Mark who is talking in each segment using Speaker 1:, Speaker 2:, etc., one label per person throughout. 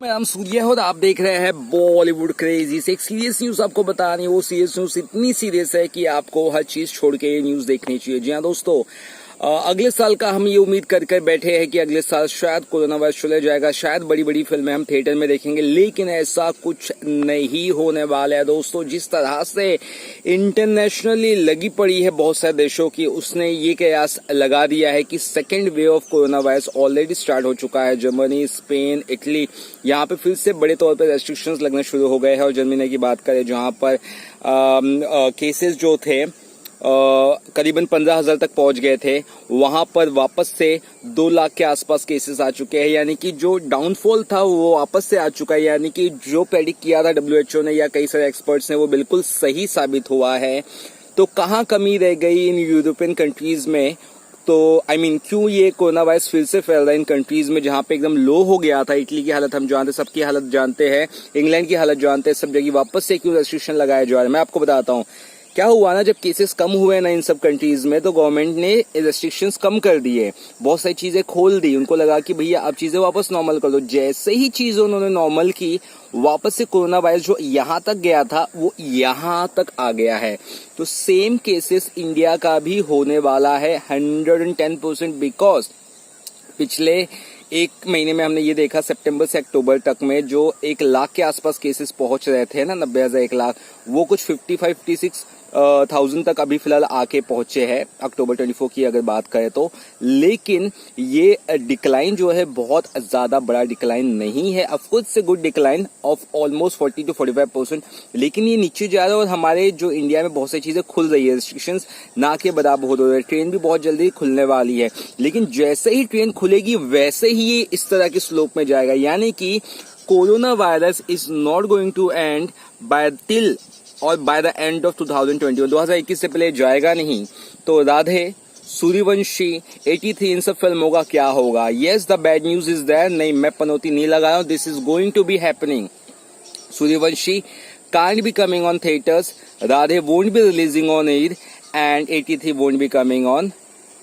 Speaker 1: मेरा नाम सूर्य है और आप देख रहे हैं बॉलीवुड क्रेजी से। एक सीरियस न्यूज आपको बतानी है। वो सीरियस न्यूज इतनी सीरियस है कि आपको हर चीज छोड़ के ये न्यूज देखनी चाहिए। जी हाँ दोस्तों, अगले साल का हम ये उम्मीद कर बैठे हैं कि अगले साल शायद कोरोना वायरस चले जाएगा, शायद बड़ी बड़ी फिल्में हम थिएटर में देखेंगे, लेकिन ऐसा कुछ नहीं होने वाला है दोस्तों। जिस तरह से इंटरनेशनली लगी पड़ी है बहुत सारे देशों की, उसने ये कयास लगा दिया है कि second wave of corona virus already start हो चुका है। जर्मनी, स्पेन, इटली, यहाँ पे फिर से बड़े तौर पर रेस्ट्रिक्शंस लगने शुरू हो गए हैं। और जर्मनी की बात करें जहाँ पर केसेस जो थे करीबन 15,000 तक पहुंच गए थे, वहां पर वापस से 2 लाख के आसपास केसेस आ चुके हैं। यानी कि जो डाउनफॉल था वो वापस से आ चुका है। यानी कि जो प्रेडिक्ट किया था WHO ने या कई सारे एक्सपर्ट्स ने, वो बिल्कुल सही साबित हुआ है। तो कहाँ कमी रह गई इन यूरोपियन कंट्रीज में? तो क्यों ये कोरोना वायरस फिर से फैल रहा है इन कंट्रीज में जहां पे एकदम लो हो गया था? इटली की हालत हम जानते, सबकी हालत जानते हैं, इंग्लैंड की हालत जानते हैं, सब जगह वापस से क्यों रेस्ट्रिक्शन लगाए जा रहे हैं? मैं आपको बताता हूँ क्या हुआ ना। जब केसेस कम हुए ना इन सब कंट्रीज में, तो गवर्नमेंट ने रेस्ट्रिक्शंस कम कर दिए, बहुत सारी चीजें खोल दी। उनको लगा कि भैया अब चीजें वापस नॉर्मल कर दो। जैसे ही चीजें उन्होंने नॉर्मल की, वापस से कोरोना वायरस जो यहां तक गया था वो यहां तक आ गया है। तो सेम केसेस इंडिया का भी होने वाला है 110%, बिकॉज पिछले एक महीने में हमने ये देखा, सितंबर से अक्टूबर तक में जो 1 लाख के आसपास केसेस पहुंच रहे थे ना, 90,000 1 लाख, वो कुछ 55-56,000 तक अभी फिलहाल आके पहुंचे हैं अक्टूबर 24 की अगर बात करें तो। लेकिन ये डिक्लाइन जो है बहुत ज्यादा बड़ा डिक्लाइन नहीं है, ऑफकोर्स से good decline of almost 40 to 45%, लेकिन ये नीचे जा रहा है। और हमारे जो इंडिया में बहुत सारी चीजें खुल रही है, रेस्ट्रिक्शंस ना के बराबर हो रहे हैं। ट्रेन भी बहुत जल्दी खुलने वाली है, लेकिन जैसे ही ट्रेन खुलेगी वैसे ही ये इस तरह के स्लोप में जाएगा। यानी कि corona virus is not going to end by till और बाय द एंड ऑफ 2021, 2021 से पहले जाएगा नहीं। तो राधे, सूर्यवंशी, 83, इन सब फिल्मों का क्या होगा? Yes, the bad news is there. नहीं, मैं पनौती नहीं लगा रहा हूं, this is going to be happening. Sooryavanshi can't be coming on theaters, Radhe won't be releasing on Eid, and 83 won't be coming on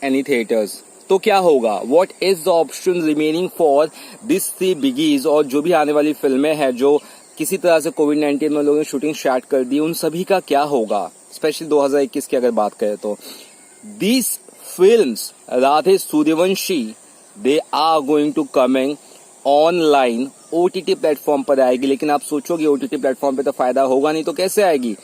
Speaker 1: any theaters. तो क्या होगा? What is the option remaining for these 3 biggies? और जो भी आने वाली फिल्में हैं जो किसी तरह से कोविड-19 में लोगों ने शूटिंग स्टार्ट कर दी, उन सभी का क्या होगा? स्पेशली 2021 की अगर बात करें तो these films, Radhe, Suryavanshi, they are going to coming online OTT platform पर आएगी। लेकिन आप सोचोगे OTT प्लेटफॉर्म पे तो फायदा होगा नहीं, तो कैसे आएगी?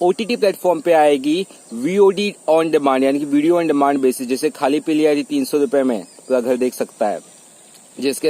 Speaker 1: OTT प्लेटफॉर्म पे आएगी VOD ऑन डिमांड, यानी कि वीडियो ऑन डिमांड बेसिस। जैसे खाली पीली आई थी 300 रुपए में पूरा घर देख सकता है, जिसके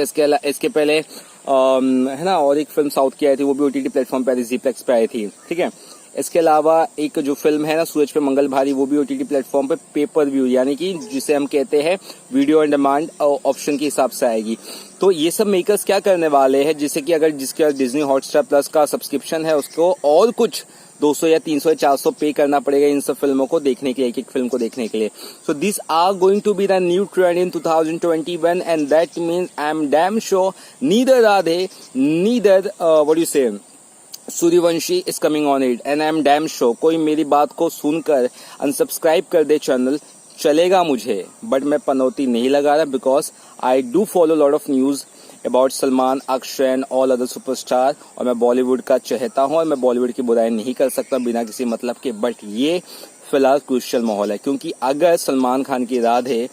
Speaker 1: इसके पहले है ना, और एक फिल्म साउथ की आई थी, वो भी OTT प्लेटफॉर्म पे आई थी, Zplex पे आई थी, ठीक है। इसके अलावा एक जो फिल्म है ना, सूरज पे मंगल भारी, वो भी OTT प्लेटफॉर्म पे पेपर व्यू, यानी कि जिसे हम कहते हैं वीडियो ऑन डिमांड ऑप्शन के हिसाब से आएगी। तो ये सब मेकर्स क्या करने वाले हैं, जिससे कि अगर जिसके डिज्नी हॉटस्टार प्लस का सब्सक्रिप्शन है, उसको और कुछ 200 या 300 या 400 पे करना पड़ेगा इन सब फिल्मों को देखने के लिए, एक एक फिल्म को देखने के लिए। So this are going to be the new trend in 2021, and that means I am damn sure neither Radhe, neither what you say Sooryavanshi is coming on it, and I am damn sure कोई मेरी बात को सुनकर unsubscribe कर दे channel, चलेगा मुझे, but मैं पनौती नहीं लगा रहा, because I do follow lot of news about Salman, Akshay and all other superstar, और मैं बॉलीवुड का चाहता हूं और मैं बॉलीवुड की बुराई नहीं कर सकता बिना किसी मतलब के। बट ये फिलहाल क्रूशियल माहौल है, क्योंकि अगर सलमान खान की राधे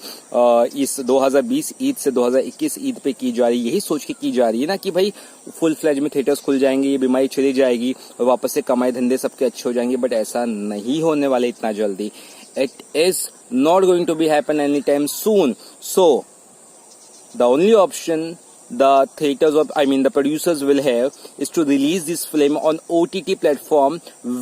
Speaker 1: इस 2020 ईद से 2021 ईद पे की जा रही, यही सोच के की जा रही है ना कि भाई फुल फ्लेज में थिएटर्स खुल जाएंगे, ये बीमारी चली जाएगी और वापस से कमाई धंधे सबके अच्छे हो जाएंगे, बट ऐसा नहीं होने वाले इतना जल्दी। It is not going to be happen anytime soon. So the only option the theaters of the producers will have is to release this film on OTT platform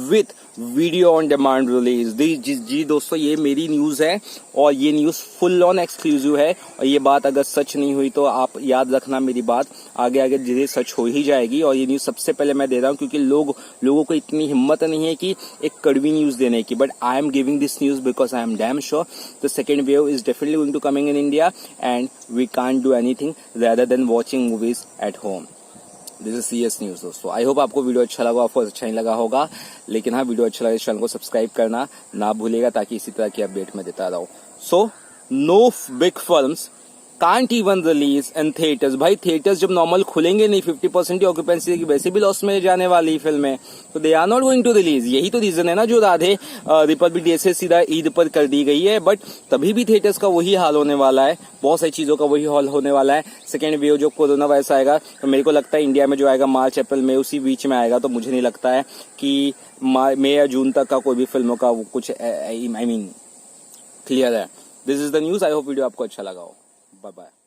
Speaker 1: with video on demand release. जी दोस्तों, ये मेरी news है और ये news full on exclusive है, और ये बात अगर सच नहीं हुई तो आप याद रखना मेरी बात, आगे आगे धीरे सच हो ही जाएगी। और ये न्यूज सबसे पहले मैं दे रहा हूँ क्योंकि लोगों को इतनी हिम्मत नहीं है कि एक कड़वी न्यूज देने की, but I am giving this news because I am damn sure the second wave is definitely going to coming in India, and we can't do anything rather than watching movies at home. This is serious news दोस्तों। I hope आपको video अच्छा लगा, आपको अच्छा नहीं लगा होगा, लेकिन हाँ, वीडियो अच्छा लगा चैनल को सब्सक्राइब करना ना भूलिएगा, ताकि इसी तरह की अपडेट मैं देता रहूं। So no big films can't even release in theatres. भाई थिएटर्स जब नॉर्मल खुलेंगे नहीं, 50% की ऑक्यूपेंसी की वैसे भी लॉस में जाने वाली फिल्में, तो they are not going to release. यही तो रीजन है ना जो राधे रिपब्लिक डे से सीधा ईद पर कर दी गई है। बट तभी भी थिएटर्स का वही हाल होने वाला है, बहुत सारी चीजों का वही हाल होने वाला है। सेकेंड वेव जो कोरोना वायरस आएगा, तो मेरे को लगता है इंडिया में जो आएगा मार्च अप्रैल में, उसी बीच में आएगा। तो मुझे नहीं लगता है कि मई या जून तक का कोई भी फिल्मों का कुछ आई मीन क्लियर है। This is the news. I hope video आपको अच्छा लगा हो। Bye bye.